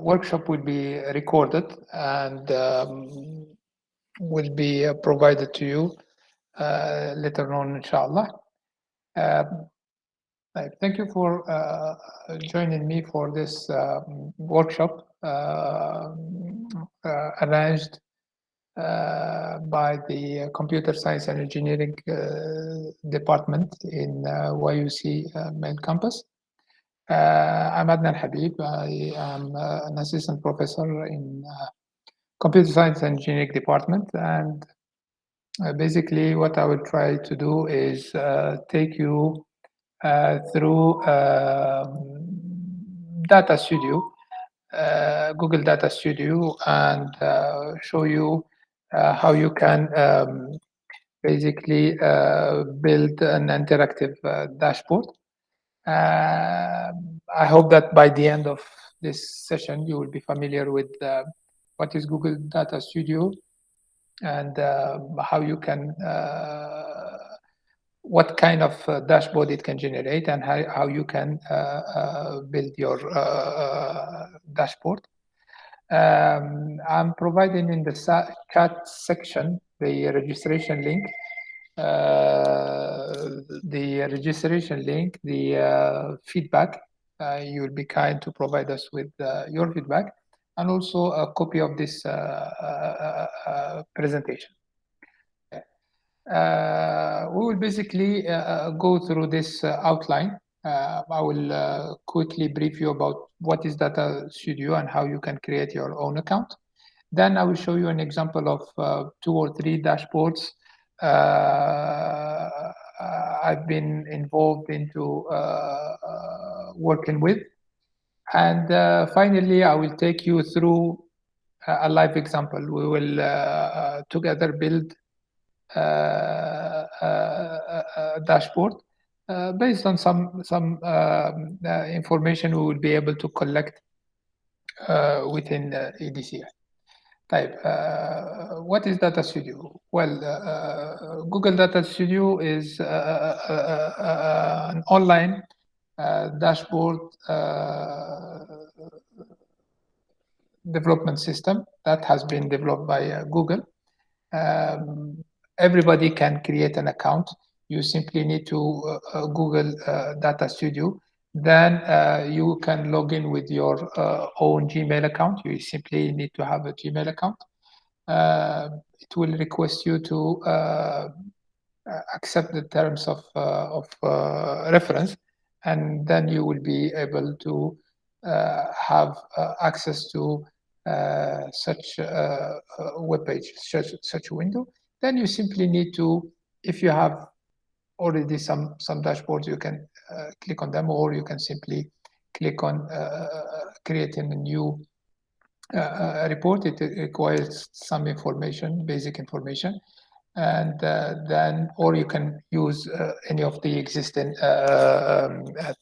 workshop will be recorded and will be provided to you later on, inshallah. Thank you for joining me for this workshop arranged by the Computer Science and Engineering Department in YUC main campus. I'm Adnan Habib. I am an assistant professor in Computer Science and Engineering Department, and basically what I will try to do is take you through Data Studio, Google Data Studio, and show you how you can basically build an interactive dashboard. I hope that by the end of this session, you will be familiar with what is Google Data Studio and how you can, what kind of dashboard it can generate and how you can build your dashboard. I'm providing in the chat section the registration link. The feedback. You will be kind to provide us with your feedback and also a copy of this presentation. We will basically go through this outline. I will quickly brief you about what is Data Studio and how you can create your own account. Then I will show you an example of 2 or 3 dashboards I've been involved into working with. And finally, I will take you through a live example. We will together build a dashboard based on some information we will be able to collect within EDCI. Type. What is Data Studio? Well, Google Data Studio is an online dashboard development system that has been developed by Google. Everybody can create an account. You simply need to Google Data Studio. Then you can log in with your own Gmail account. You simply need to have a Gmail account. It will request you to accept the terms of reference, and then you will be able to have access to such a web page, such a window. Then you simply need to, if you have already some dashboards, you can click on them, or you can simply click on creating a new report. It requires some information, basic information, and then, or you can use any of the existing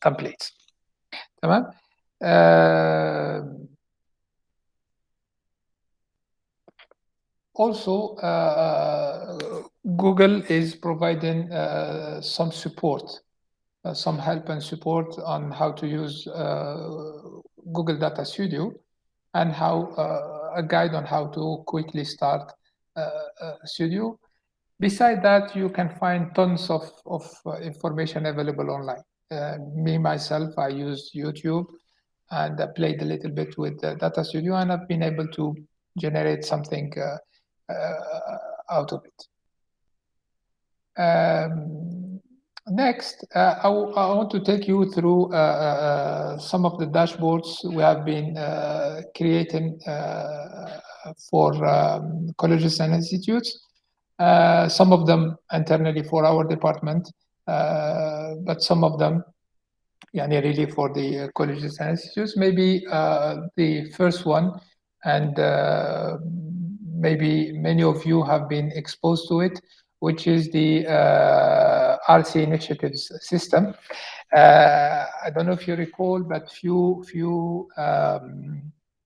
templates. Tamam? Also, Google is providing some support, some help and support on how to use Google Data Studio, and how a guide on how to quickly start Studio. Beside that, you can find tons of information available online. Me, myself, I use YouTube and I played a little bit with Data Studio, and I've been able to generate something out of it. Next, I want to take you through some of the dashboards we have been creating for colleges and institutes. Some of them internally for our department, but some of them really for the colleges and institutes. Maybe the first one, and maybe many of you have been exposed to it, which is the RC initiatives system. I don't know if you recall, but few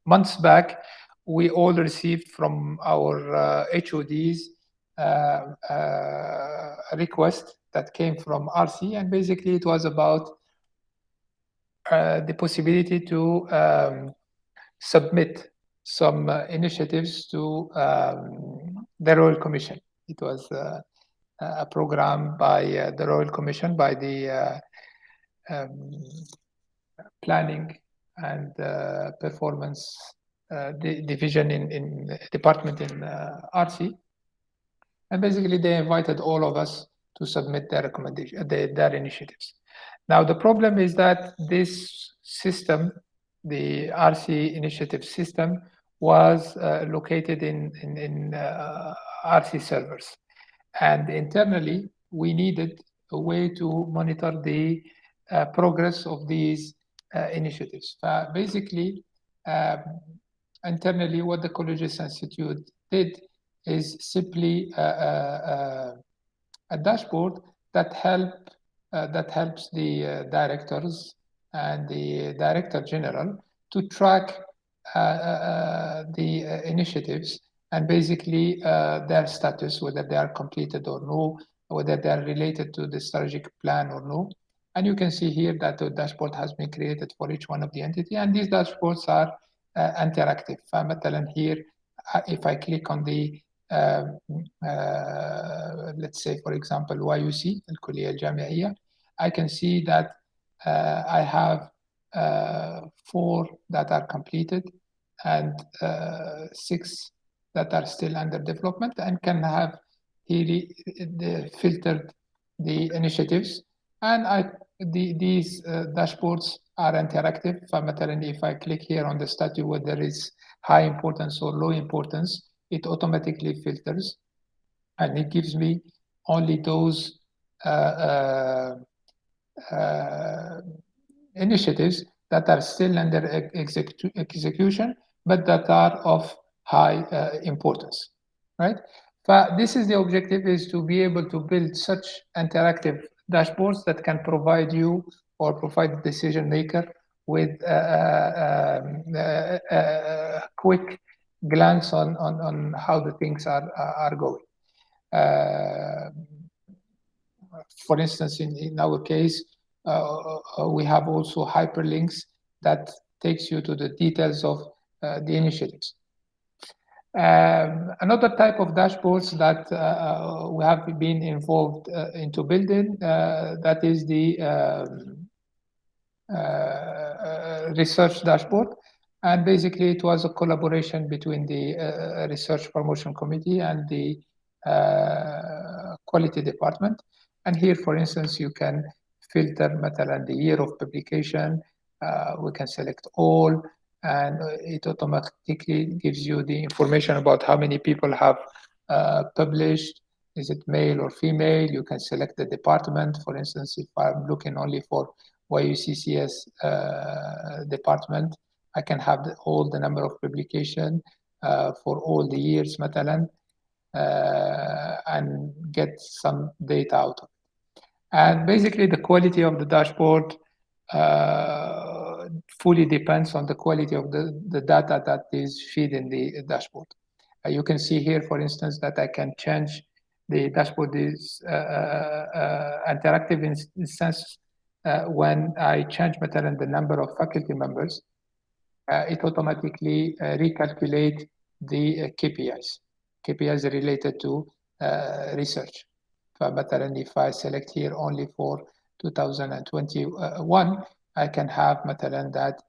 months back, we all received from our HODs a request that came from RC, and basically it was about the possibility to submit some initiatives to the Royal Commission. It was a program by the Royal Commission, by the um, Planning and Performance Division in Department in RC. And basically, they invited all of us to submit their recommendation, their initiatives. Now, the problem is that this system, the RC initiative system, was located in RC servers. And internally, we needed a way to monitor the progress of these initiatives. Basically, um, internally, what the Colleges Institute did is simply a dashboard that helps the directors and the director general to track the initiatives and basically their status, whether they are completed or no, whether they are related to the strategic plan or no. And you can see here that the dashboard has been created for each one of the entity, and these dashboards are interactive. مثلا here, if I click on the let's say, for example, YUC, الكلية الجامعية, I can see that I have 4 that are completed and 6 that are still under development, and can have here filtered the initiatives. And these dashboards are interactive. If I click here on the statue where there is high importance or low importance, it automatically filters, and it gives me only those initiatives that are still under execution, but that are of high importance, right? But this is the objective, is to be able to build such interactive dashboards that can provide you or provide the decision maker with a quick glance on how the things are going. For instance, in our case, we have also hyperlinks that takes you to the details of the initiatives. Another type of dashboards that we have been involved into building, that is the research dashboard. And basically, it was a collaboration between the Research Promotion Committee and the Quality Department. And here, for instance, you can filter مثلا the year of publication. We can select all, and it automatically gives you the information about how many people have published. Is it male or female? You can select the department. For instance, if I'm looking only for YUCCS department, I can have all the number of publication for all the years مثلا, and get some data out of it. And basically, the quality of the dashboard fully depends on the quality of the data that is fed in the dashboard. You can see here, for instance, that I can change the dashboard is interactive in the sense when I change مثلا the number of faculty members, it automatically recalculate the KPIs related to research. فمثلا if I select here only for 2021, I can have مثلا that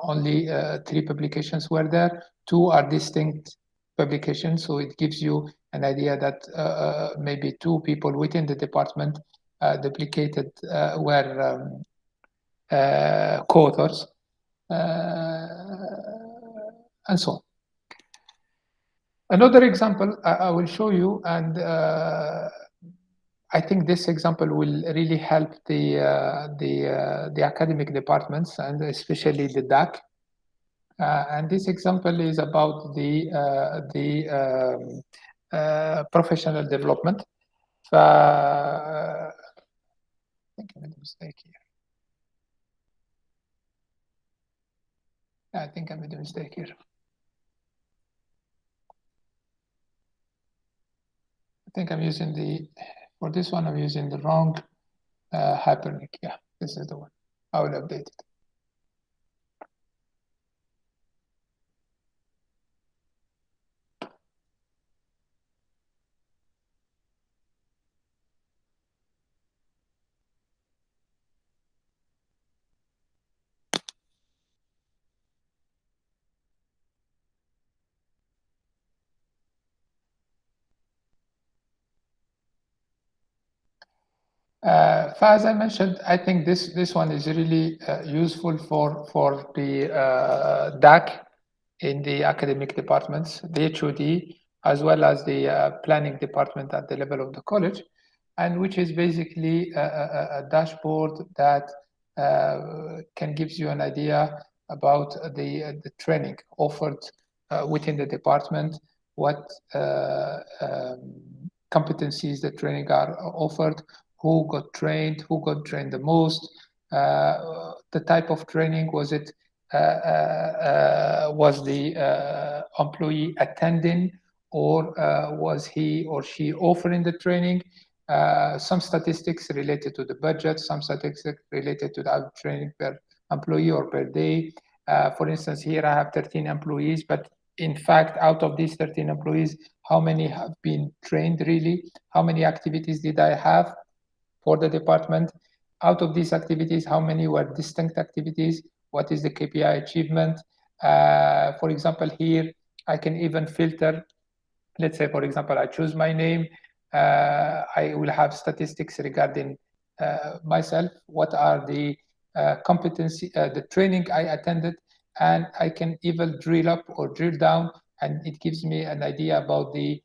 only 3 publications were there, 2 are distinct publications, so it gives you an idea that maybe 2 people within the department duplicated were co-authors, and so on. Another example I will show you, and I think this example will really help the academic departments, and especially the DAC. And this example is about the professional development. I think I made a mistake here. I think I made a mistake here. I think I'm using for this one, I'm using the wrong hyperlink. Yeah, this is the one. I will update it. As I mentioned, I think this one is really useful for the DAC in the academic departments, the HOD, as well as the planning department at the level of the college, and which is basically a dashboard that can gives you an idea about the training offered within the department, what competencies the training are offered, who got trained the most, the type of training, was the employee attending, or was he or she offering the training? Some statistics related to the budget, some statistics related to the training per employee or per day. For instance, here I have 13 employees, but in fact, out of these 13 employees, how many have been trained really? How many activities did I have for the department? Out of these activities, how many were distinct activities? What is the KPI achievement? For example, here, I can even filter. Let's say, for example, I choose my name. I will have statistics regarding myself. What are the the training I attended, and I can even drill up or drill down, and it gives me an idea about the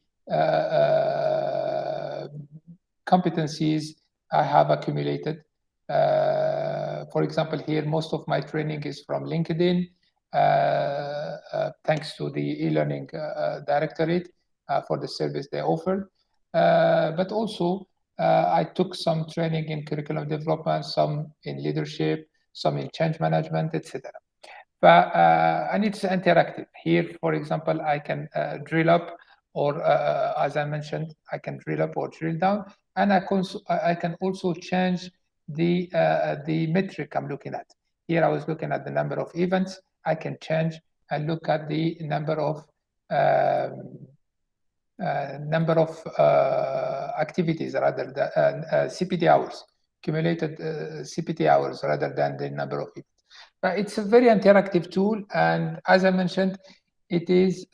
competencies I have accumulated. For example, here, most of my training is from LinkedIn, thanks to the e-learning directorate for the service they offer. But also, I took some training in curriculum development, some in leadership, some in change management, etc. And it's interactive. Here, for example, I can drill up, or as I mentioned, I can drill up or drill down, and I can also change the metric I'm looking at. Here, I was looking at the number of events. I can change and look at the number of activities rather than CPT hours, accumulated CPT hours rather than the number of events. It's a very interactive tool, and as I mentioned, it is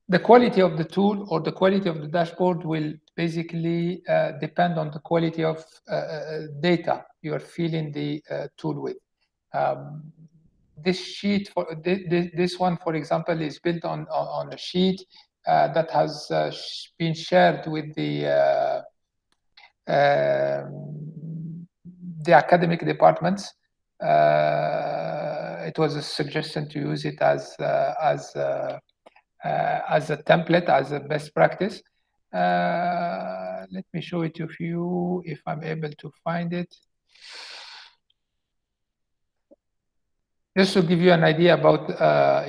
the quality of the tool or the quality of the dashboard will basically depend on the quality of data you are filling the tool with. This sheet, this one, for example, is built on a sheet that has been shared with the academic departments. It was a suggestion to use it as a template, as a best practice. Let me show it to you if I'm able to find it. Just to give you an idea about,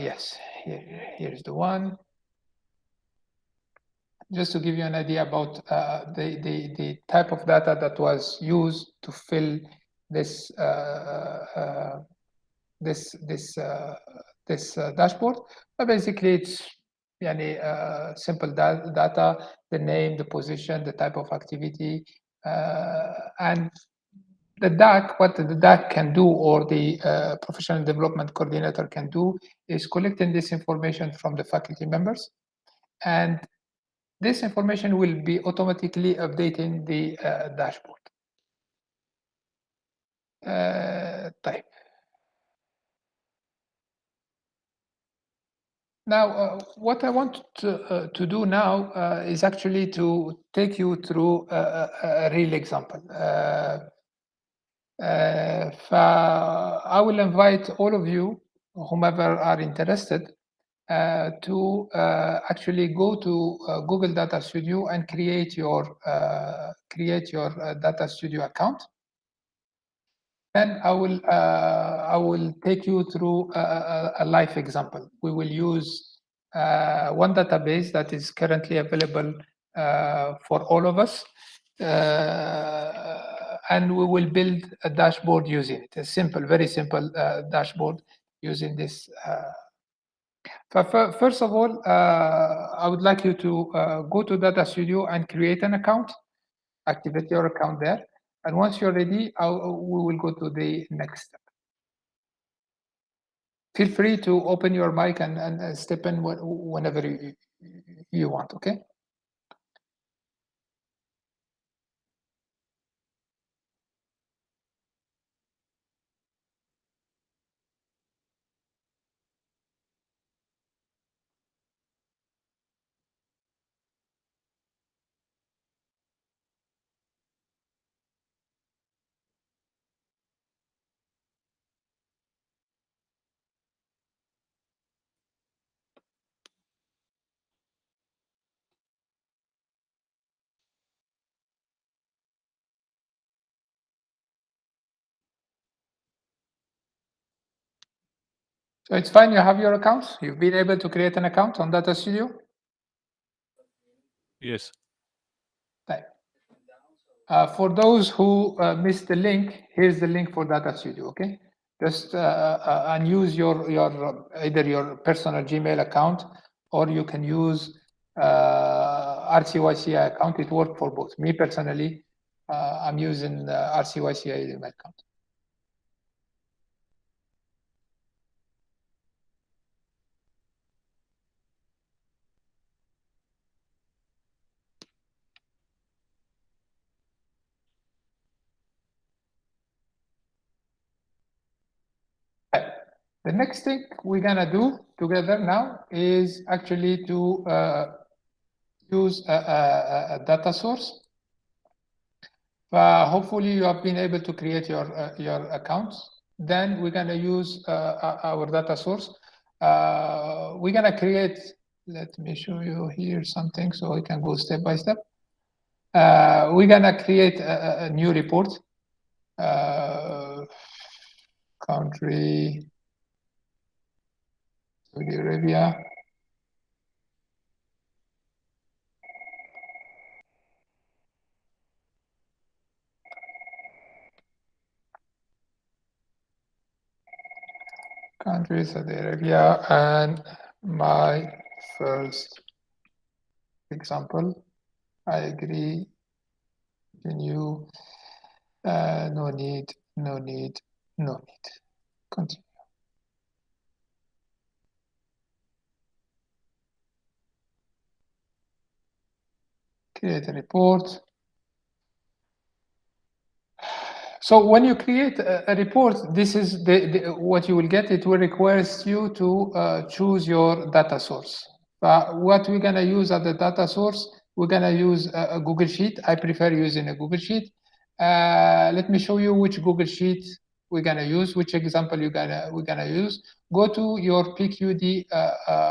yes, here's the one. Just to give you an idea about the type of data that was used to fill this dashboard. But basically, it's simple data, the name, the position, the type of activity, and the DAC, what the DAC can do, or the professional development coordinator can do, is collecting this information from the faculty members, and this information will be automatically updating the dashboard. Type. Now, what I want to do now is actually to take you through a real example. I will invite all of you, whomever are interested, to actually go to Google Data Studio and create your Data Studio account. Then I will take you through a live example. We will use one database that is currently available for all of us, and we will build a dashboard using it. A simple, very simple dashboard using this. First of all, I would like you to go to Data Studio and create an account. Activate your account there. And once you're ready, we will go to the next step. Feel free to open your mic and step in whenever you want, okay? So it's fine, you have your accounts? You've been able to create an account on Data Studio? Yes. For those who missed the link, here's the link for Data Studio, okay? Just and use your either your personal Gmail account, or you can use RCYCI account. It worked for both. Me personally, I'm using RCYCI email account. The next thing we're gonna do together now is actually to use a data source. Hopefully you have been able to create your accounts. Then we're gonna use our data source. We're gonna create, let me show you here something so we can go step by step. We're gonna create a new report. Country, Saudi Arabia. Country, Saudi Arabia, and my first example, I agree, continue, no need, no need, no need, continue. Create a report. So when you create a report, this is what you will get. It will require you to choose your data source. What we're gonna use as the data source, we're gonna use a Google Sheet. I prefer using a Google Sheet. Let me show you which Google Sheet we're gonna use, which example we're gonna use. Go to your PQD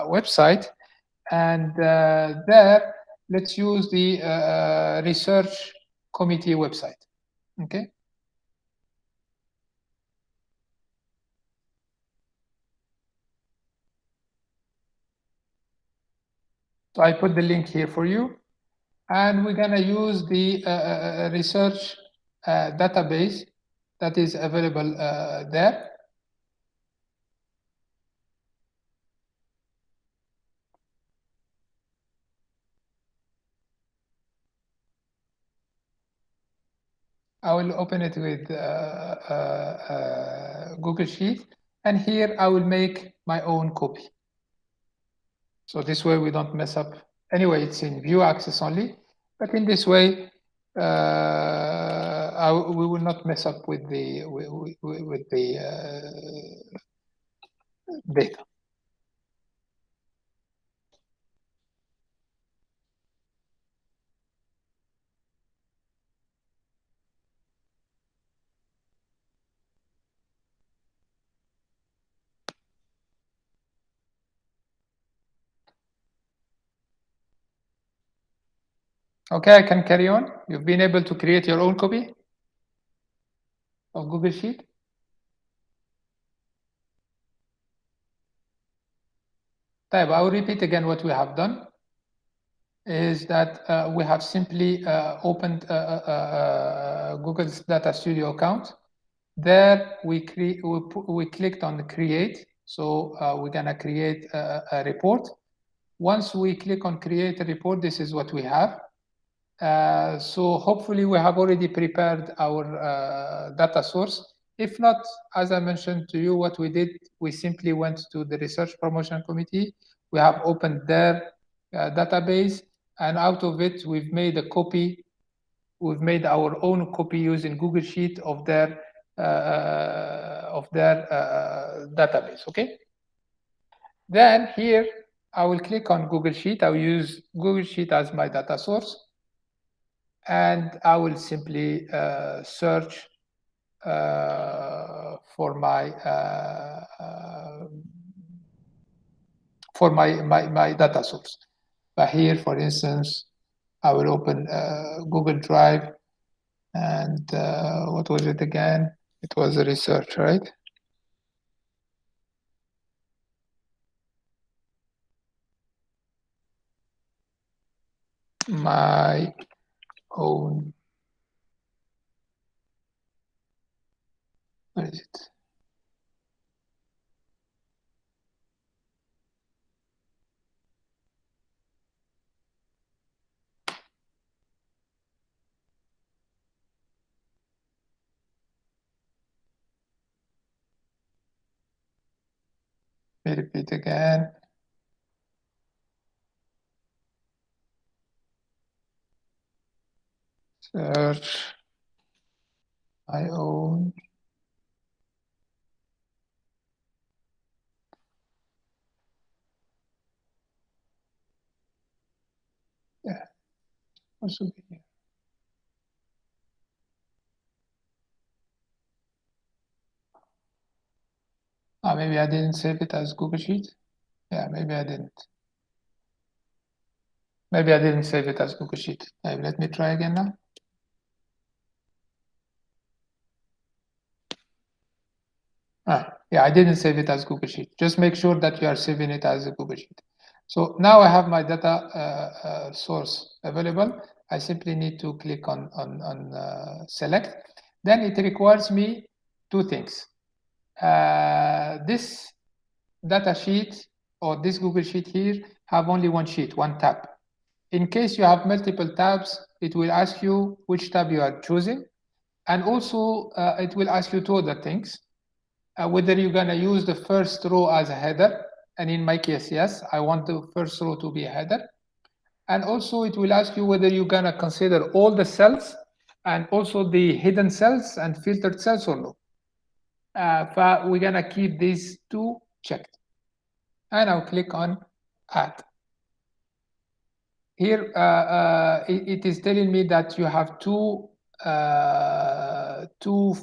website, and there, let's use the research committee website. Okay. So I put the link here for you, and we're gonna use the research database that is available there. I will open it with Google Sheet, and here I will make my own copy. So this way we don't mess up. Anyway, it's in view access only, but in this way, we will not mess up with the data. Okay, I can carry on. You've been able to create your own copy of Google Sheet. I will repeat again what we have done is that we have simply opened Google's Data Studio account. There we clicked on create. So we're gonna create a report. Once we click on create a report, this is what we have. So hopefully we have already prepared our data source. If not, as I mentioned to you, what we did, we simply went to the research promotion committee. We have opened their database, and out of it, we've made a copy. We've made our own copy using Google Sheet of their database. Okay. Then here, I will click on Google Sheet. I will use Google Sheet as my data source, and I will simply search for my data source. But here, for instance, I will open Google Drive, and what was it again? It was a research, right? my own, where is it? Let me repeat again. Search my own. Yeah, also be here. Maybe I didn't save it as Google Sheet. Yeah, maybe I didn't. Maybe I didn't save it as Google Sheet. Let me try again now. Yeah, I didn't save it as Google Sheet. Just make sure that you are saving it as a Google Sheet. So now I have my data source available. I simply need to click on select. Then it requires me two things. This data sheet or this Google Sheet here have only one sheet, one tab. In case you have multiple tabs, it will ask you which tab you are choosing. And also it will ask you two other things. Whether you're going to use the first row as a header. And in my case, yes, I want the first row to be a header. And also it will ask you whether you're going to consider all the cells and also the hidden cells and filtered cells or no. But we're going to keep these two checked. And I'll click on add. Here, it is telling me that you have two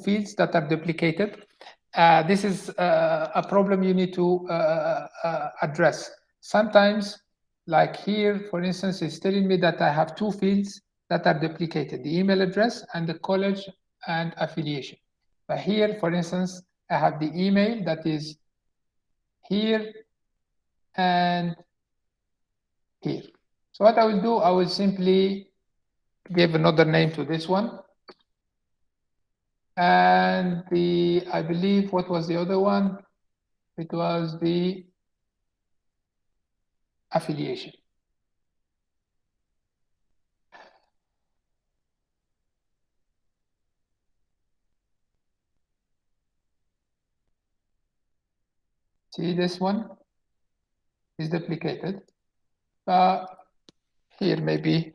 fields that are duplicated. This is a problem you need to address. Sometimes, like here, for instance, it's telling me that I have two fields that are duplicated, the email address and the college and affiliation. But here, for instance, I have the email that is here and here. So what I will do, I will simply give another name to this one. And I believe, what was the other one? It was the affiliation. See, this one is duplicated. Here, maybe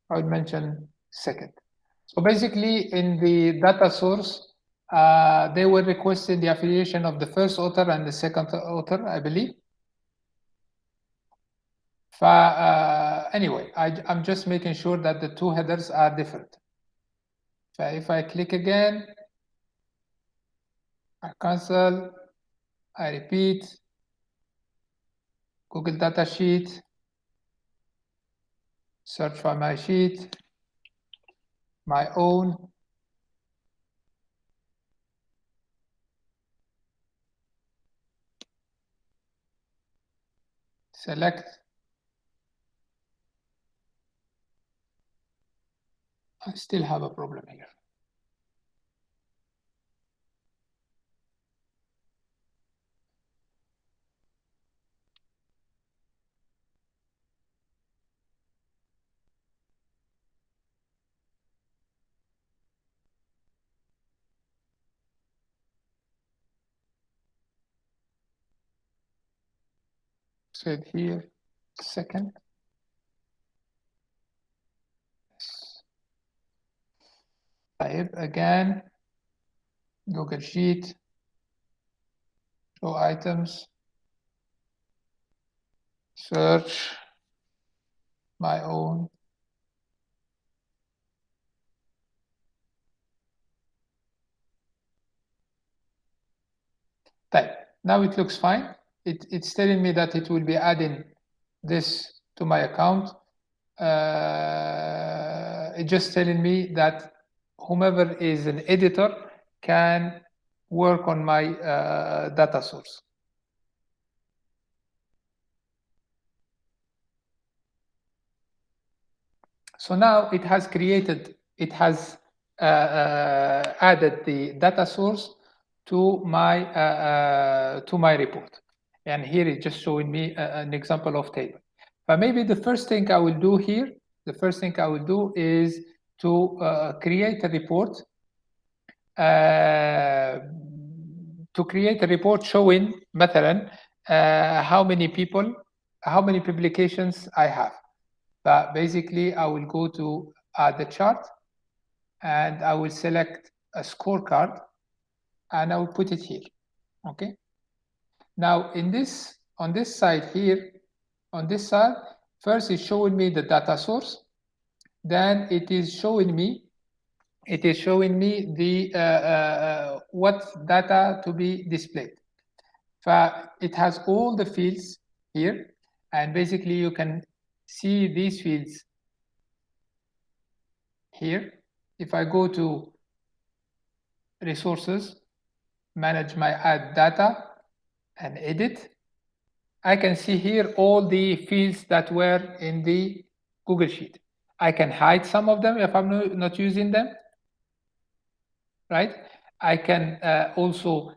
I would mention second. So basically, in the data source, they were requesting the affiliation of the first author and the second author, I believe. Anyway, I'm just making sure that the two headers are different. If I click again, I cancel, I repeat, Google data sheet, search for my sheet, my own, select. I still have a problem here. Said here, second. Type again, Google Sheet, show items, search, my own. Type. Now it looks fine. It's telling me that it will be adding this to my account. It's just telling me that whomever is an editor can work on my data source. So now it has added the data source to my report. And here it's just showing me an example of table. But maybe the first thing I will do here, is to create a report showing مثلا how many publications I have. But basically, I will go to the chart and I will select a scorecard and I will put it here. Okay. Now, on this side here, first it's showing me the data source. Then it is showing me the what data to be displayed. It has all the fields here, and basically you can see these fields here. If I go to resources, manage my add data, and edit, I can see here all the fields that were in the Google Sheet. I can hide some of them if I'm not using them, right? I can also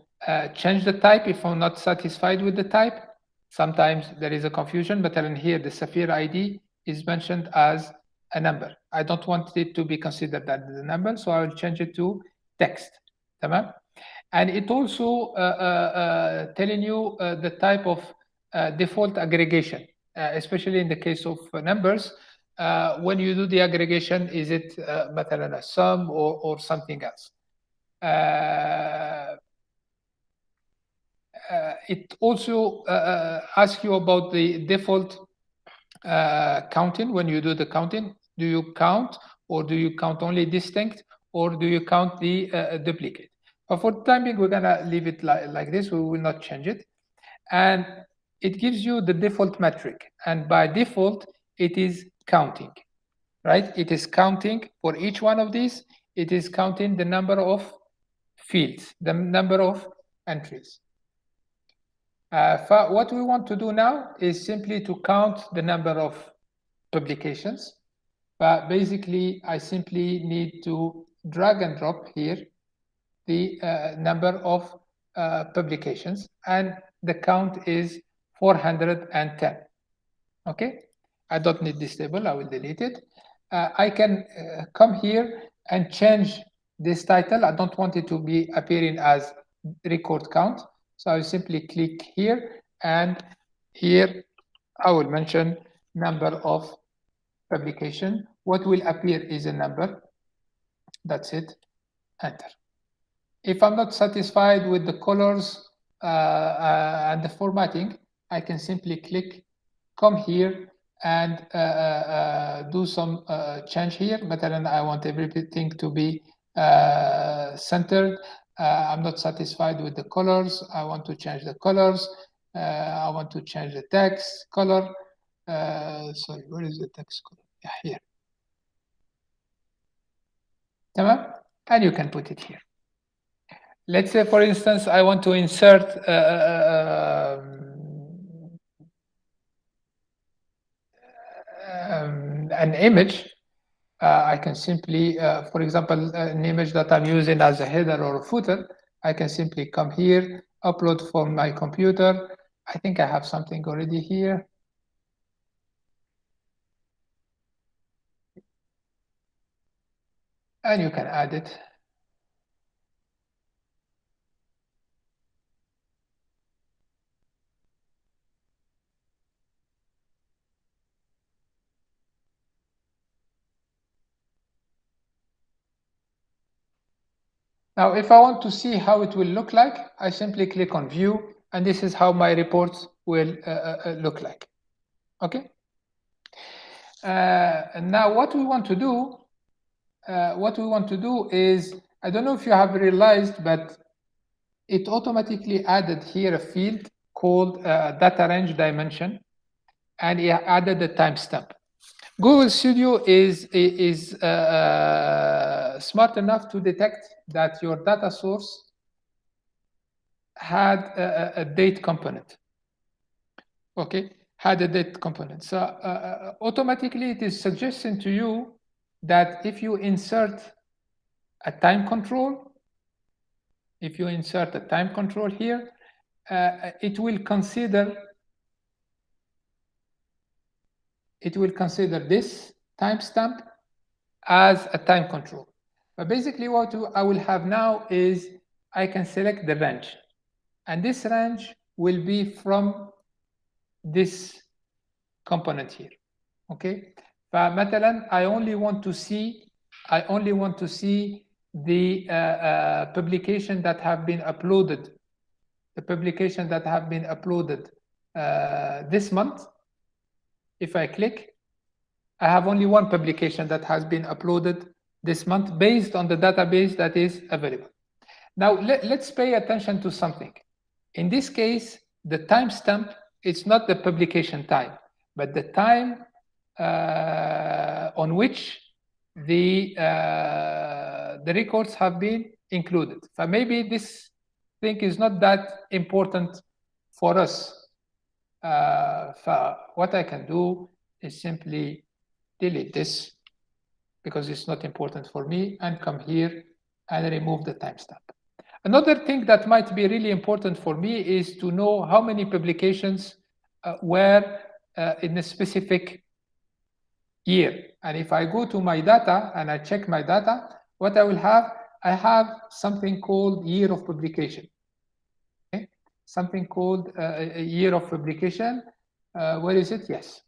change the type if I'm not satisfied with the type. Sometimes there is a confusion, but in here the Sapphire ID is mentioned as a number. I don't want it to be considered as a number, so I will change it to text. Tamam? And it also telling you the type of default aggregation, especially in the case of numbers. When you do the aggregation, is it مثلا a sum or something else? It also asks you about the default counting. When you do the counting, do you count or do you count only distinct or do you count the duplicate? But for the time being, we're gonna leave it like this. We will not change it. And it gives you the default metric. And by default, it is counting, right? It is counting for each one of these. It is counting the number of fields, the number of entries. What we want to do now is simply to count the number of publications. But basically, I simply need to drag and drop here the number of publications, and the count is 410. Okay, I don't need this table, I will delete it. I can come here and change this title. I don't want it to be appearing as record count. So I will simply click here, and here I will mention number of publication. What will appear is a number. That's it. Enter. If I'm not satisfied with the colors and the formatting, I can simply come here and do some change here. مثلا I want everything to be centered. I'm not satisfied with the colors. I want to change the colors. I want to change the text color. Sorry, where is the text color? Yeah, here. تمام? And you can put it here. Let's say, for instance, I want to insert an image. I can simply, for example, an image that I'm using as a header or a footer, I can simply come here, upload from my computer. I think I have something already here. And you can add it. Now, if I want to see how it will look like, I simply click on View, and this is how my reports will look like. Okay. And now, what we want to do is, I don't know if you have realized, but it automatically added here a field called data range dimension, and it added the timestamp. Google Studio is smart enough to detect that your data source had a date component. Okay, had a date component. So automatically it is suggesting to you that if you insert a time control, here, it will consider this timestamp as a time control. But basically what I will have now is I can select the range, and this range will be from this component here. Okay, فمثلا I only want to see the publication that have been uploaded, this month. If I click, I have only one publication that has been uploaded this month based on the database that is available. Now let's pay attention to something. In this case, the timestamp is not the publication time, but the time on which the records have been included. So maybe this thing is not that important for us. So what I can do is simply delete this because it's not important for me, and come here and remove the timestamp. Another thing that might be really important for me is to know how many publications were in a specific year. And if I go to my data and I check my data, what I will have, I have something called year of publication. Okay? Something called a year of publication. Where is it? Yes.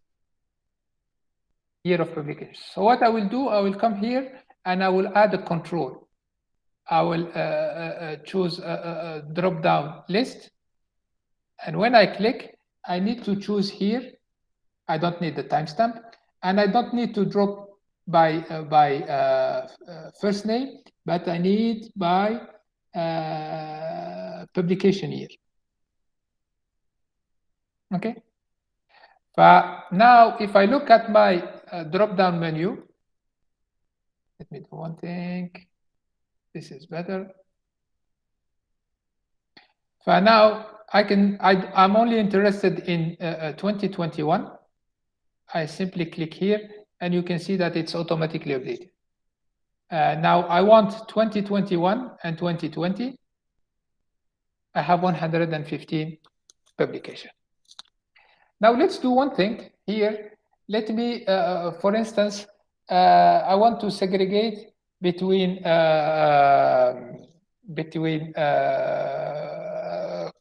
Year of publication. So what I will do, I will come here and I will add a control. I will choose a drop-down list. And when I click, I need to choose here. I don't need the timestamp. And I don't need to drop by first name, but I need by publication year. Okay. But now, if I look at my drop-down menu, let me do one thing. This is better. So now I'm only interested in 2021. I simply click here, and you can see that it's automatically updated. Now I want 2021 and 2020. I have 115 publications. Now let's do one thing here. Let me, for instance, I want to segregate between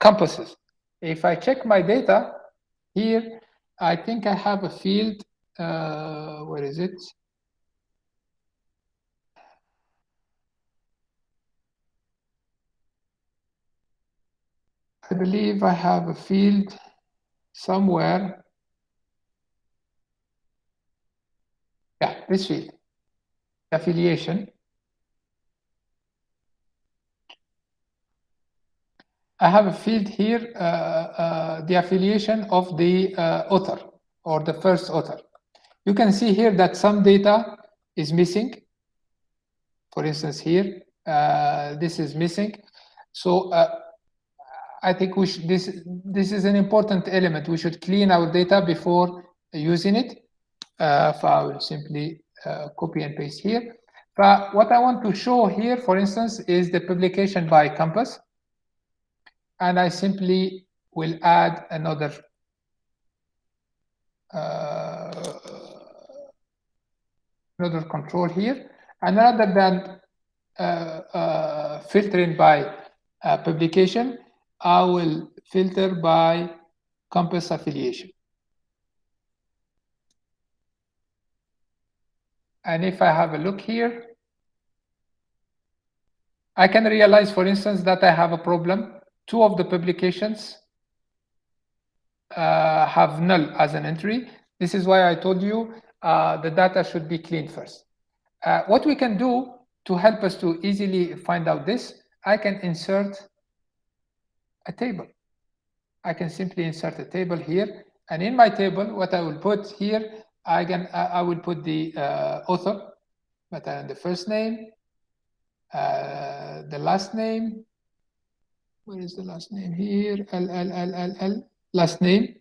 campuses. If I check my data here, I think I have a field. Where is it? I believe I have a field somewhere. Yeah, this field, affiliation. I have a field here, the affiliation of the author or the first author. You can see here that some data is missing. For instance, here, this is missing. So I think we should, this is an important element. We should clean our data before using it. So I will simply copy and paste here. But what I want to show here, for instance, is the publication by campus. And I simply will add another control here. And rather than filtering by publication, I will filter by campus affiliation. And if I have a look here, I can realize, for instance, that I have a problem. 2 of the publications have null as an entry. This is why I told you the data should be cleaned first. What we can do to help us to easily find out this, I can insert a table. I can simply insert a table here. And in my table, what I will put here, I will put the author, but the first name, the last name. Where is the last name here? Last name,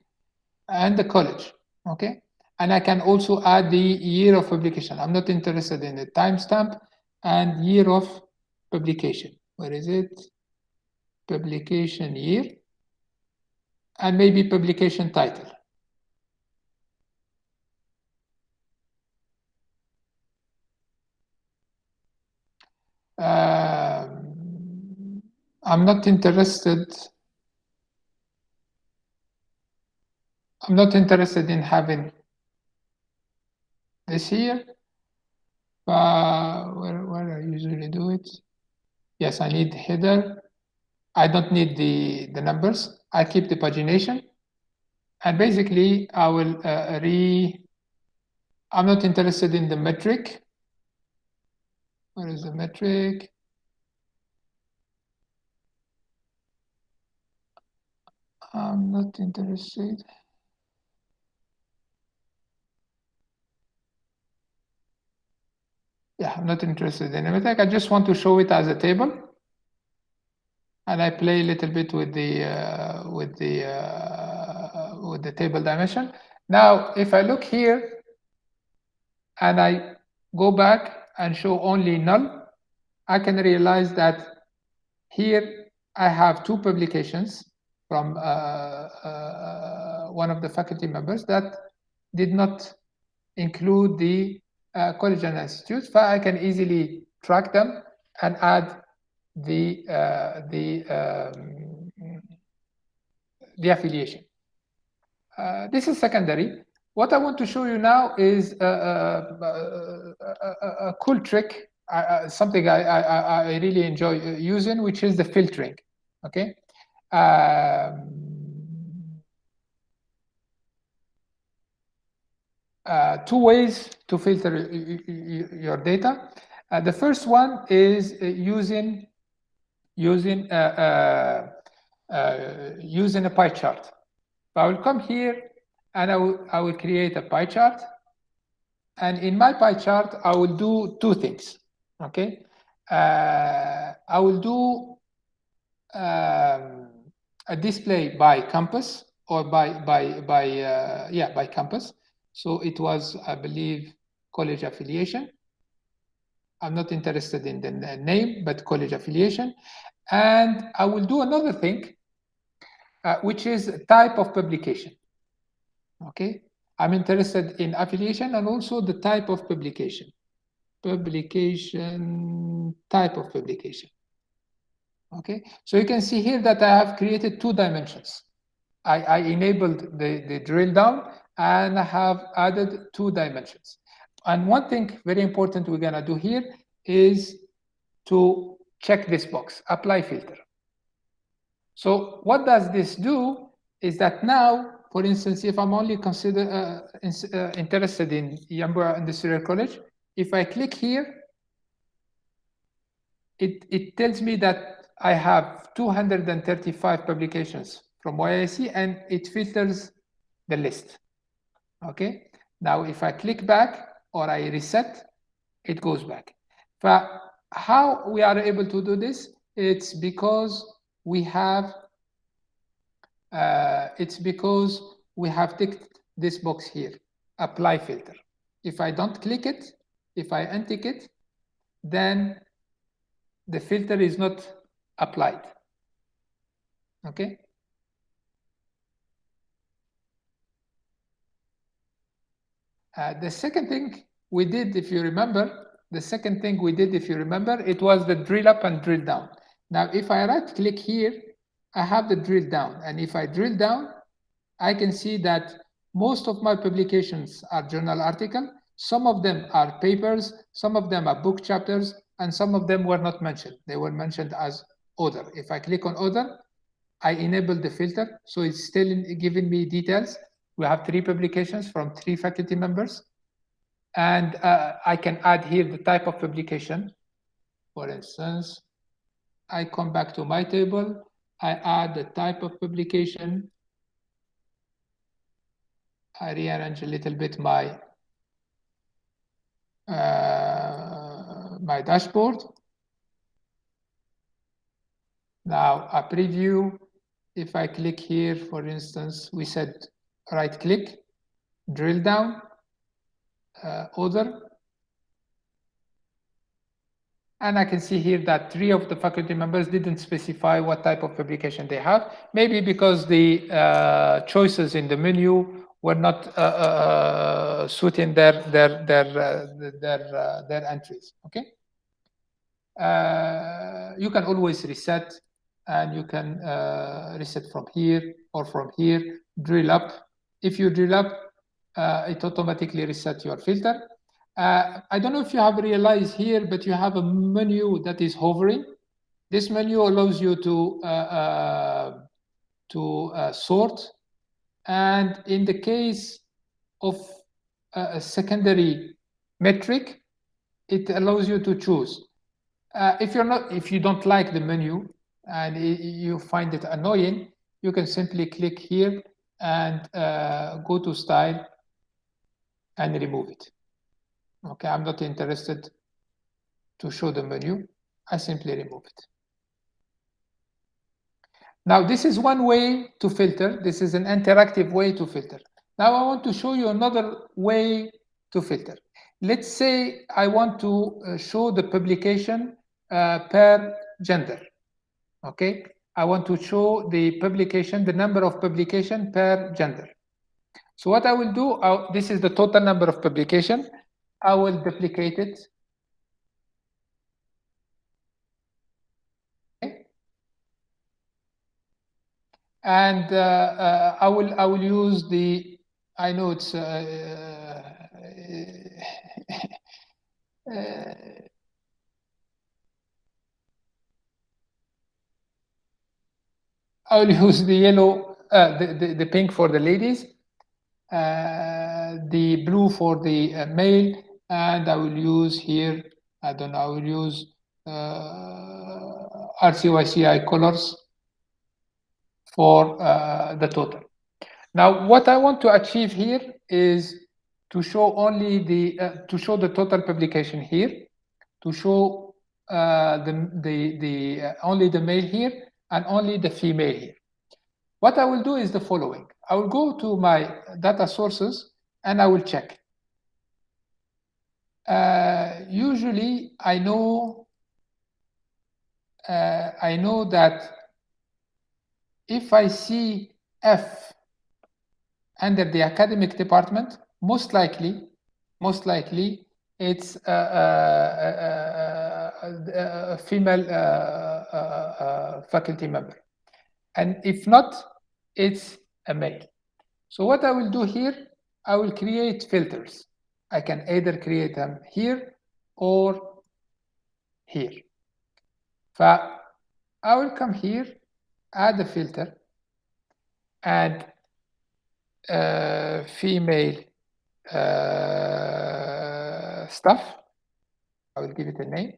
and the college. Okay. And I can also add the year of publication. I'm not interested in the timestamp and year of publication. Where is it? Publication year. And maybe publication title. I'm not interested. I'm not interested in having this here. Where I usually do it? Yes, I need header. I don't need the numbers. I keep the pagination. And basically, I will I'm not interested in the metric. Where is the metric? I'm not interested. Yeah, I'm not interested in the metric. I just want to show it as a table. And I play a little bit with the table dimension. Now, if I look here and I go back and show only null, I can realize that here I have two publications from one of the faculty members that did not include the college and institutes, but I can easily track them and add the affiliation. This is secondary. What I want to show you now is a cool trick, something I really enjoy using, which is the filtering. Okay. Two ways to filter your data. The first one is using a pie chart. I will come here and I will create a pie chart. And in my pie chart, I will do two things. Okay. I will do a display by campus or by campus. So it was, I believe, college affiliation. I'm not interested in the name, but college affiliation. And I will do another thing, which is type of publication. Okay, I'm interested in affiliation and also the type of publication. Type of publication. Okay, so you can see here that I have created two dimensions. I enabled the drill down and I have added two dimensions. And one thing very important we're gonna do here is to check this box, apply filter. So what does this do is that now, for instance, if I'm only interested in Yambura Industrial College, if I click here, it tells me that I have 235 publications from YIC and it filters the list. Okay. Now, if I click back or I reset, it goes back. But how we are able to do this? It's because we have ticked this box here, apply filter. If I don't click it, if I untick it, then the filter is not applied. Okay. The second thing we did, if you remember, it was the drill up and drill down. Now, if I right click here, I have the drill down. And if I drill down, I can see that most of my publications are journal articles. Some of them are papers, some of them are book chapters, and some of them were not mentioned. They were mentioned as other. If I click on other, I enable the filter. So it's still giving me details. We have 3 publications from 3 faculty members. And I can add here the type of publication. For instance, I come back to my table. I add the type of publication. I rearrange a little bit my dashboard. Now a preview. If I click here, for instance, we said right click. drill down, other, and I can see here that 3 of the faculty members didn't specify what type of publication they have, maybe because the choices in the menu were not suiting their entries. Okay, you can always reset, and you can reset from here or from here. Drill up. If you drill up, it automatically resets your filter. I don't know if you have realized here, but you have a menu that is hovering. This menu allows you to sort, and in the case of a secondary metric, it allows you to choose. If you don't like the menu and you find it annoying, you can simply click here and go to style and remove it. Okay, I'm not interested to show the menu. I simply remove it. Now, this is one way to filter. This is an interactive way to filter. Now, I want to show you another way to filter. Let's say I want to show the publication per gender. Okay, I want to show the publication, the number of publication per gender. So what I will do, this is the total number of publication. I will duplicate it. Okay. And I will use the, I know it's I will use the yellow, the pink for the ladies, the blue for the male, and I will use here, I don't know, I will use RCYCI colors for the total. Now, what I want to achieve here is to show only the to show the total publication here, to show only the male here and only the female here. What I will do is the following. I will go to my data sources and I will check. Usually, I know that if I see F under the academic department, most likely, it's a female faculty member, and if not, it's a male. So what I will do here, I will create filters. I can either create them here or here. I will come here, add a filter, and female stuff. I will give it a name.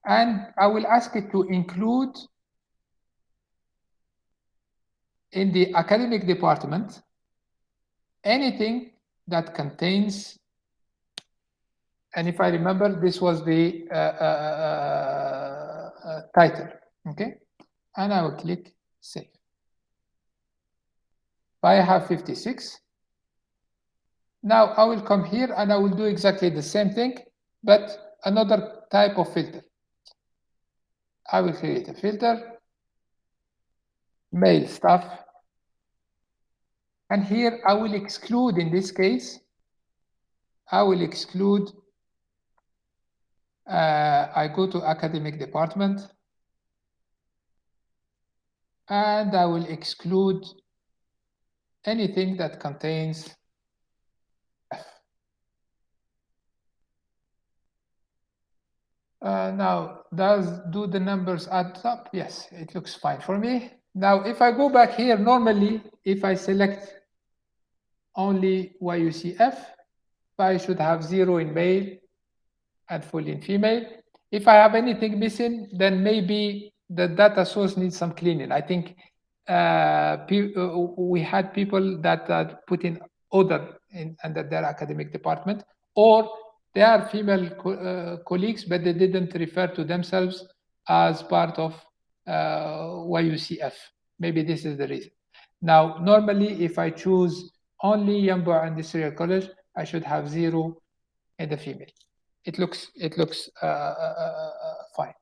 And I will ask it to include in the academic department anything that contains, and if I remember, this was the title, okay? And I will click save. I have 56. Now I will come here and I will do exactly the same thing, but another type of filter. I will create a filter, male stuff, and here I will exclude, in this case, I will exclude, I go to academic department, and I will exclude anything that contains F. Now, do the numbers add up? Yes, it looks fine for me. Now, if I go back here, normally, if I select only YUCF, I should have 0 in male and full in female. If I have anything missing, then maybe the data source needs some cleaning. I think we had people that put in other under their academic department, or they are female colleagues, but they didn't refer to themselves as part of YUCF. Maybe this is the reason. Now, normally, if I choose only Yamba Industrial College, I should have 0 in the female. It looks fine.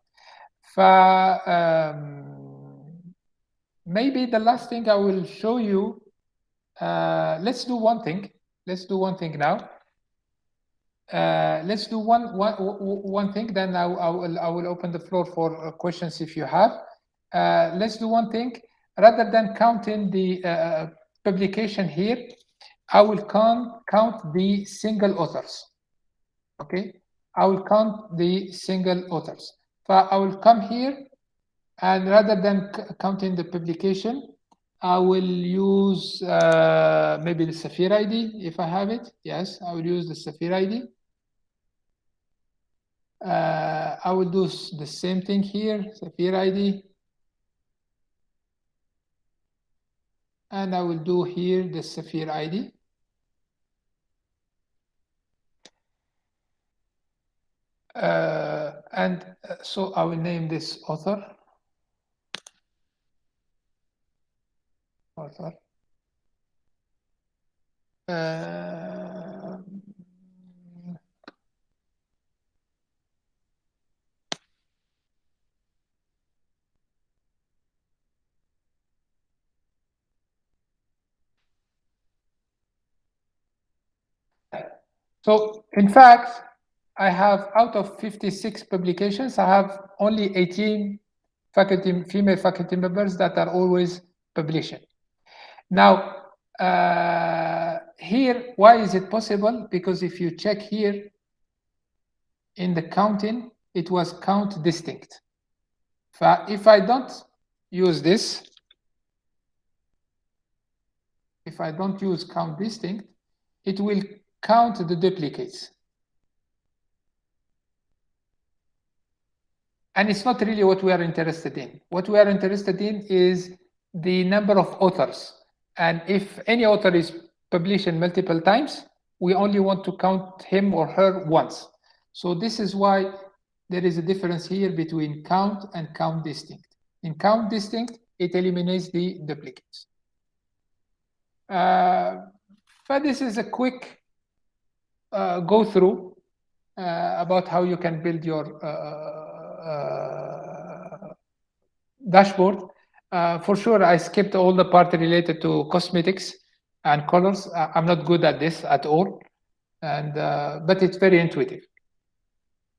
Maybe the last thing I will show you. Let's do one thing. Let's do one thing now. Let's do one thing. Then I will open the floor for questions if you have. Let's do one thing. Rather than counting the publication here, I will count the single authors. Okay, I will count the single authors. I will come here, and rather than counting the publication, I will use maybe the Safir ID if I have it. Yes, I will use the Safir ID. I will do the same thing here, Safir ID. And I will do here the Safir ID. So I will name this author. So in fact, I have out of 56 publications, I have only 18 female faculty members that are always publishing. Now, here, why is it possible? Because if you check here in the counting, it was count distinct. If I don't use this, if I don't use count distinct, it will count the duplicates. And it's not really what we are interested in. What we are interested in is the number of authors. And if any author is publishing multiple times, we only want to count him or her once. So this is why there is a difference here between count and count distinct. In count distinct, it eliminates the duplicates. But this is a quick go through about how you can build your dashboard. For sure, I skipped all the part related to cosmetics and colors. I'm not good at this at all, and but it's very intuitive.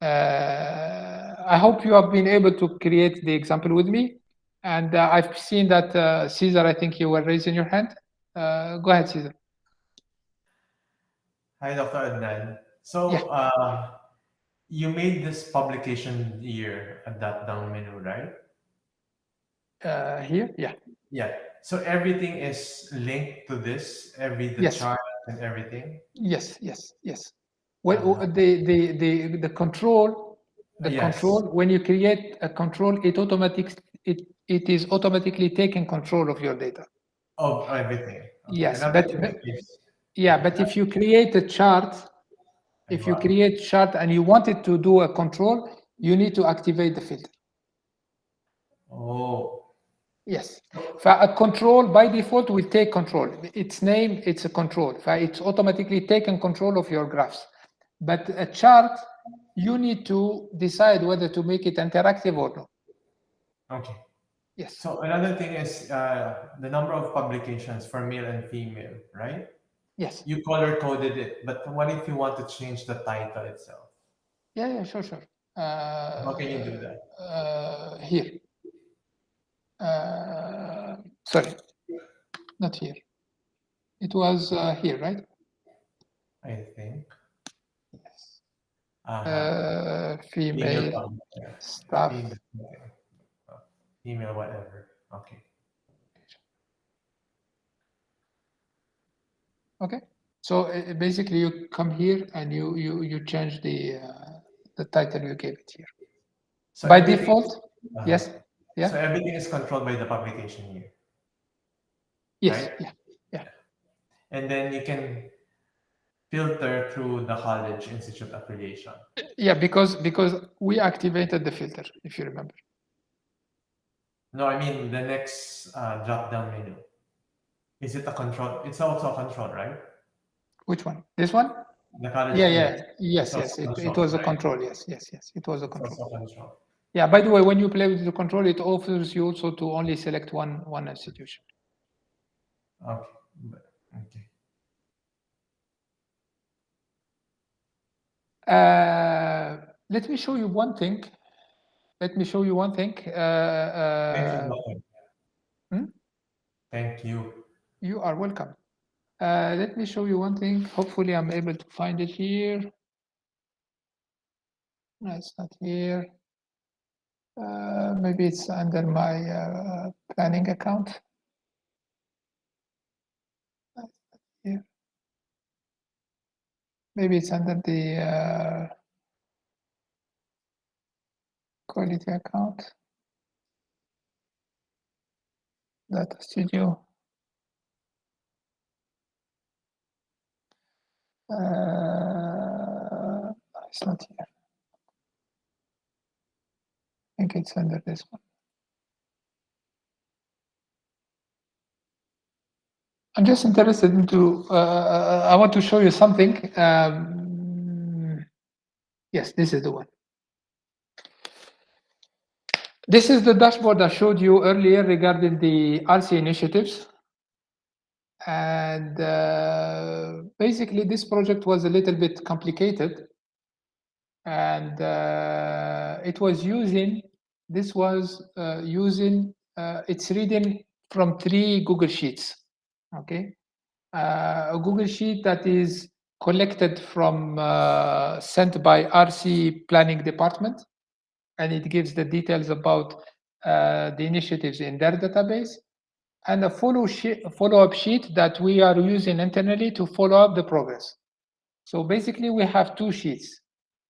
I hope you have been able to create the example with me, and I've seen that Caesar, I think you were raising your hand. Go ahead, Caesar. Hi, Dr. Adnan. So Yeah. You made this publication year at that down menu, right? Here, yeah. Yeah. So everything is linked to this, the Yes. chart and everything. Yes. Well, the control, Yes. control. When you create a control, it is automatically taking control of your data. Of everything. Okay. Yes, Another thing is, but if you create a chart, and you want it to do a control, you need to activate the filter. Oh. Yes. A control by default will take control. Its name, it's a control. It's automatically taken control of your graphs. But a chart, you need to decide whether to make it interactive or not. Okay. Yes. So another thing is the number of publications for male and female, right? Yes. You color coded it, but what if you want to change the title itself? Yeah, sure. How can you do that? Here. Sorry, not here. It was here, right? I think. Yes. Female staff. Female whatever. Okay. Okay. So basically, you come here and you change the title you gave it here. So by default, yes. Yeah. So everything is controlled by the publication here. Yes. Right? Yeah. And then you can filter through the college institute affiliation. Yeah, because we activated the filter, if you remember. No, I mean the next drop down menu. Is it a control? It's also a control, right? Which one? This one? The college Yeah, fee. yeah, yes, It's yes. also It control, was a right? control. Yes, yes, yes. It was a It's control. also control. Yeah. By the way, when you play with the control, it offers you also to only select one institution. Okay. Okay. Let me show you one thing. Let me show you one thing. Thank you, Doctor. Hmm? Thank you. You are welcome. Let me show you one thing. Hopefully, I'm able to find it here. No, it's not here. Maybe it's under my planning account. Here. Maybe it's under the quality account. Data Studio. It's not here. I think it's under this one. I'm just interested into, I want to show you something. Yes, this is the one. This is the dashboard I showed you earlier regarding the RC initiatives. And basically, this project was a little bit complicated. And it was using, this was using, it's reading from 3 Google Sheets, okay? A Google Sheet that is collected from, sent by RC Planning Department, and it gives the details about the initiatives in their database, and a follow-up sheet that we are using internally to follow up the progress. So basically, we have 2 sheets.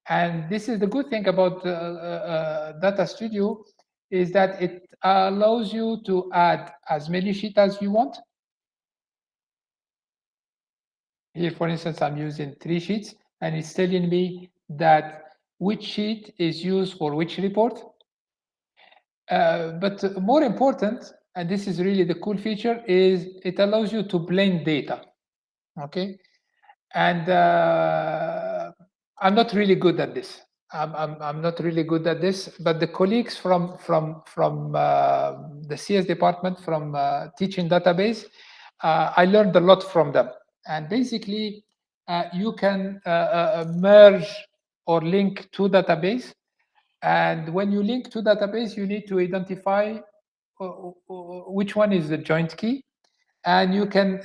And this is the good thing about Data Studio, is that it allows you to add as many sheets as you want. Here, for instance, I'm using 3 sheets, and it's telling me that which sheet is used for which report. But more important, and this is really the cool feature, is it allows you to blend data, okay? And I'm not really good at this. I'm not really good at this, but the colleagues from the CS department, from teaching database, I learned a lot from them. And basically, you can merge or link two database. And when you link to database, you need to identify which one is the joint key. And you can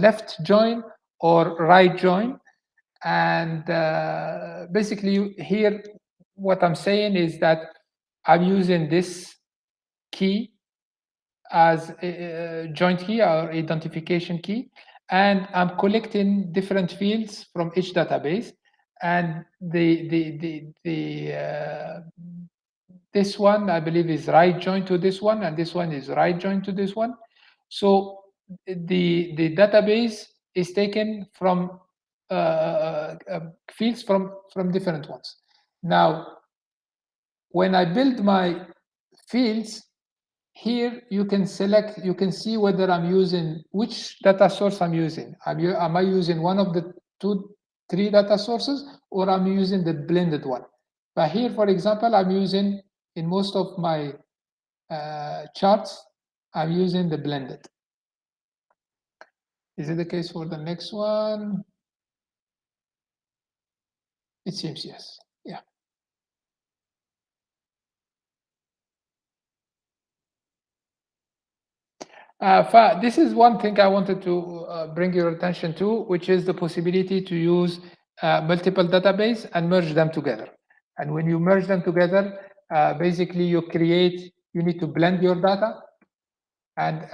left join or right join. And basically here, what I'm saying is that I'm using this key as a joint key or identification key, and I'm collecting different fields from each database. And this one, I believe, is right joined to this one, and this one is right joined to this one. So the database is taken from fields from different ones. Now, when I build my fields, here you can select, you can see whether I'm using, which data source I'm using. Am I using one of the 3 data sources, or I'm using the blended one? But here, for example, I'm using, in most of my charts, I'm using the blended. Is it the case for the next one? It seems yes. Yeah. This is one thing I wanted to bring your attention to, which is the possibility to use multiple database and merge them together. And when you merge them together, basically you need to blend your data and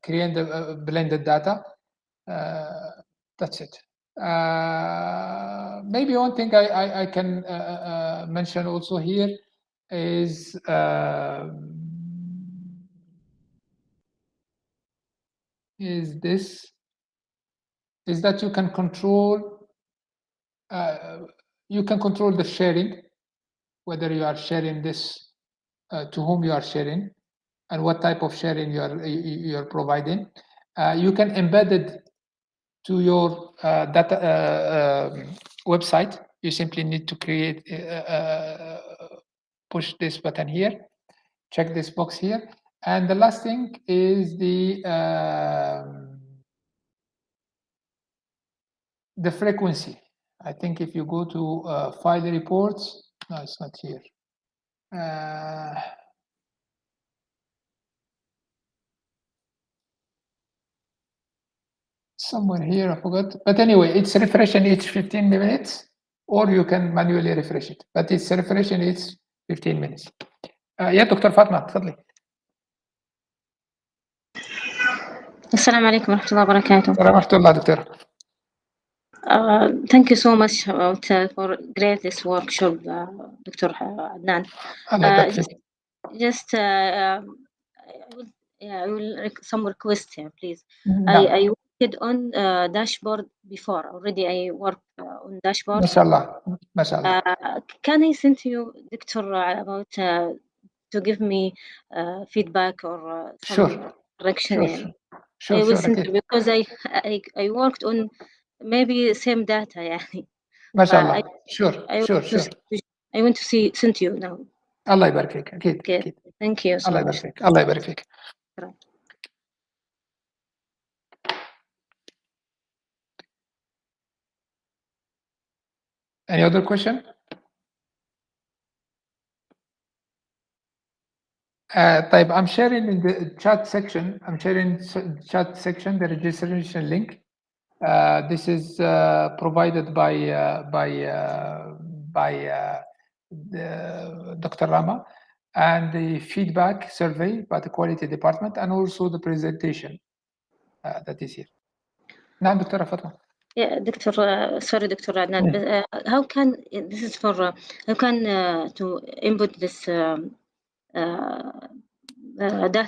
create the blended data. That's it. Maybe one thing I can mention also here is this, is that you can control the sharing, whether you are sharing this, to whom you are sharing, and what type of sharing you are providing. You can embed it to your data website. You simply need to create, push this button here, check this box here. And the last thing is the frequency. I think if you go to file reports, no, it's not here. Somewhere here, I forgot. But anyway, it's refreshing each 15 minutes, or you can manually refresh it. But it's refreshing each 15 minutes. يا دكتور فاطمة تفضلي. السلام عليكم ورحمة الله وبركاته. ورحمة الله دكتورة. Thank you so much for great this workshop, Dr. Adnan. Just I will some request here, please. I worked on dashboard before already. I worked on dashboard. MashaAllah. Can I send to you, Dr. about to give me feedback or some correction? Sure. I will send you because I worked on maybe same data يعني. MashaAllah. Sure. I want to see send you now. الله يبارك فيك. أكيد. Thank you so الله much. يبارك فيك. الله يبارك فيك. Any other question? طيب, I'm sharing in the chat section. The registration link. This is provided by Dr. Rama, and the feedback survey by the quality department, and also the presentation that is here. نعم دكتورة فاطمة. Yeah, Dr. Sorry, Dr. Adnan. How can this is for how can to input this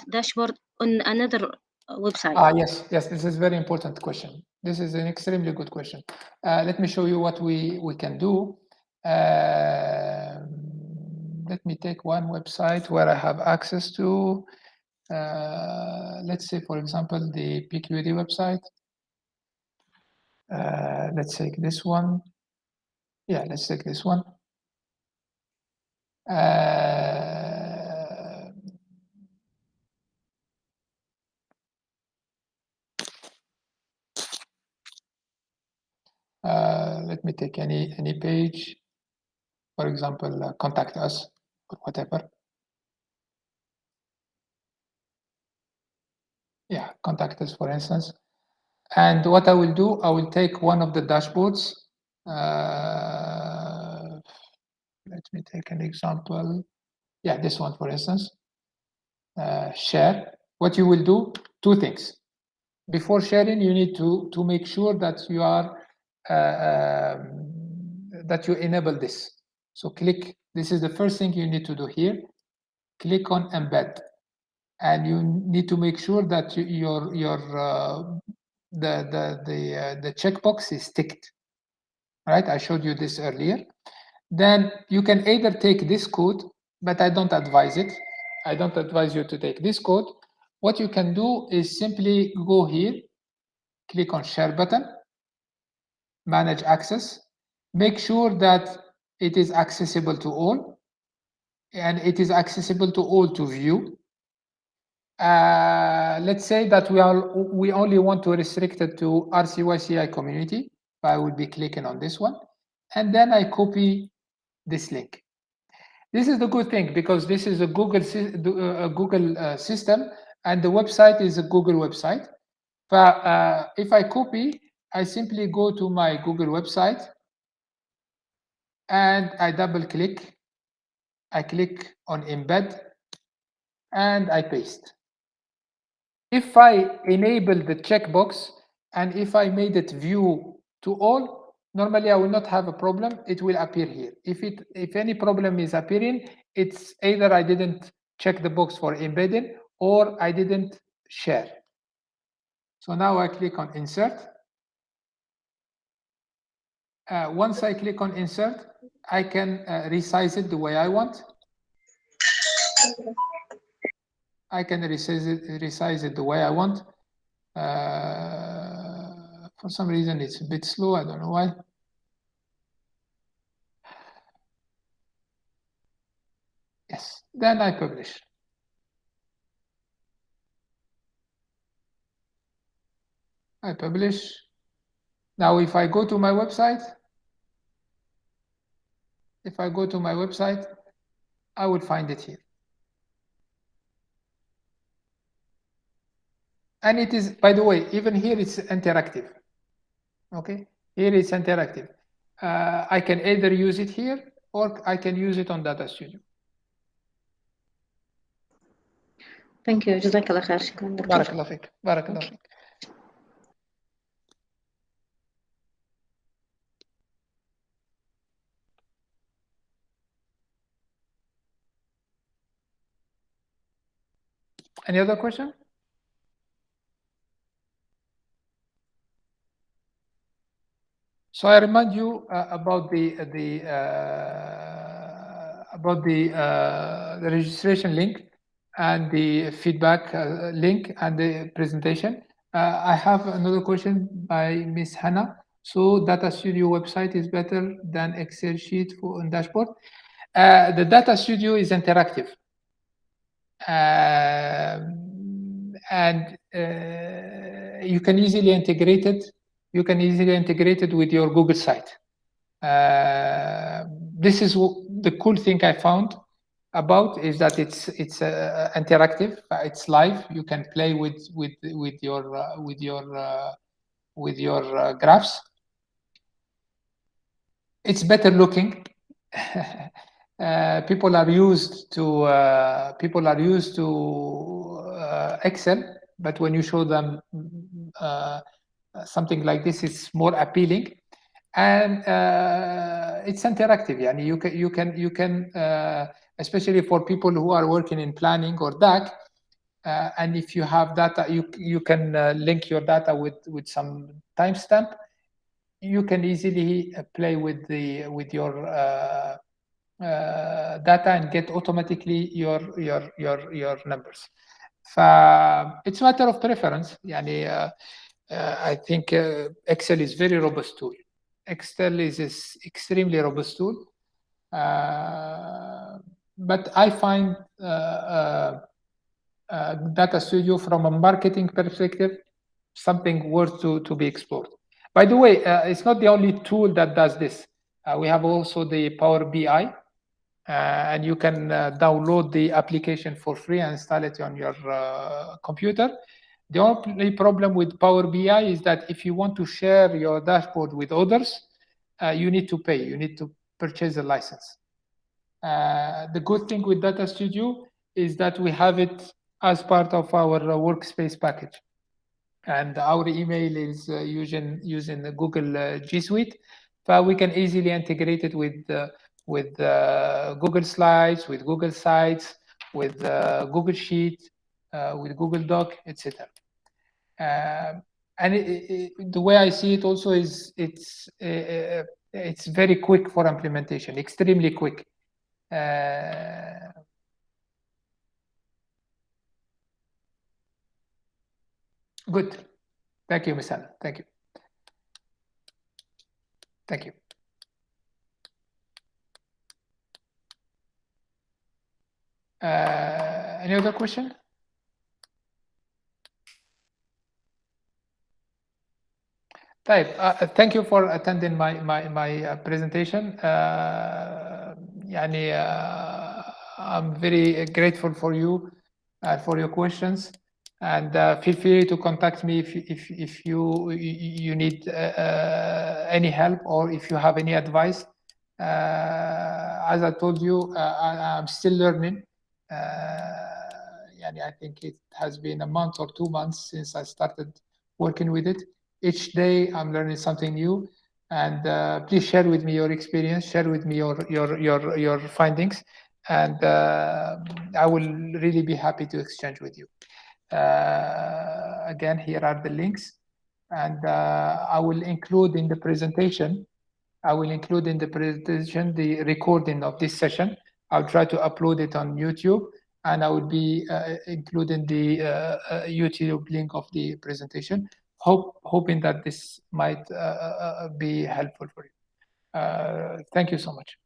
dashboard on another website? Yes, this is a very important question. This is an extremely good question. Let me show you what we can do. Let me take one website where I have access to. Let's say, for example, the PQD website. Let's take this one. Yeah, let's take this one. Let me take any page, for example, contact us or whatever. Yeah, contact us, for instance. And what I will do, I will take one of the dashboards. Let me take an example. Yeah, this one, for instance. Share. What you will do, two things. Before sharing, you need to make sure that you are that you enable this. So click. This is the first thing you need to do here. Click on embed, and you need to make sure that the checkbox is ticked. Right? I showed you this earlier. Then you can either take this code, but I don't advise it. I don't advise you to take this code. What you can do is simply go here, click on share button, manage access, make sure that it is accessible to all, and it is accessible to all to view. Let's say that we only want to restrict it to RCYCI community. I will be clicking on this one, and then I copy this link. This is the good thing, because this is a Google system, and the website is a Google website. But if I copy, I simply go to my Google website, and I double click. I click on embed, and I paste. If I enable the checkbox, and if I made it view to all, normally I will not have a problem. It will appear here. If any problem is appearing, it's either I didn't check the box for embedding, or I didn't share. So now I click on insert. Once I click on insert, I can resize it the way I want. I can resize it the way I want. For some reason, it's a bit slow. I don't know why. Yes, then I publish. I publish. Now, if I go to my website, I will find it here. And it is, by the way, even here it's interactive. Okay, here it's interactive. I can either use it here or I can use it on Data Studio. Thank you. جزاك الله خير. شكرا دكتور. بارك الله فيك. بارك الله فيك. Any other question? So I remind you about the registration link and the feedback link and the presentation. I have another question by Miss Hannah. So Data Studio website is better than Excel sheet for on dashboard. The Data Studio is interactive. And you can easily integrate it. You can easily integrate it with your Google site. This is the cool thing I found about is that it's interactive. It's live. You can play with your graphs. It's better looking. People are used to Excel, but when you show them something like this, it's more appealing, and it's interactive. Yani you can especially for people who are working in planning or DAC, and if you have data, you can link your data with some timestamp. You can easily play with your data and get automatically your numbers. It's a matter of preference. Yani, I think Excel is very robust tool. Excel is an extremely robust tool, but I find Data Studio from a marketing perspective something worth to be explored. By the way, it's not the only tool that does this. We have also the Power BI, and you can download the application for free and install it on your computer. The only problem with Power BI is that if you want to share your dashboard with others, you need to pay. You need to purchase a license. The good thing with Data Studio is that we have it as part of our workspace package. And our email is using the Google G Suite. But we can easily integrate it with Google Slides, with Google Sites, with Google Sheet, with Google Doc, etc. And the way I see it also is it's very quick for implementation, extremely quick. Good. Thank you, Ms. Anna. Thank you. Thank you. Any other question? Thank you for attending my presentation. I'm very grateful for you for your questions, and feel free to contact me if you need any help or if you have any advice. As I told you, I'm still learning. I think it has been a month or 2 months since I started working with it. Each day I'm learning something new, and please share with me your experience, share with me your findings, and I will really be happy to exchange with you. Again, here are the links, and I will include in the presentation. the recording of this session. I'll try to upload it on YouTube, and I will be including the YouTube link of the presentation, hoping that this might be helpful for you. Thank you so much.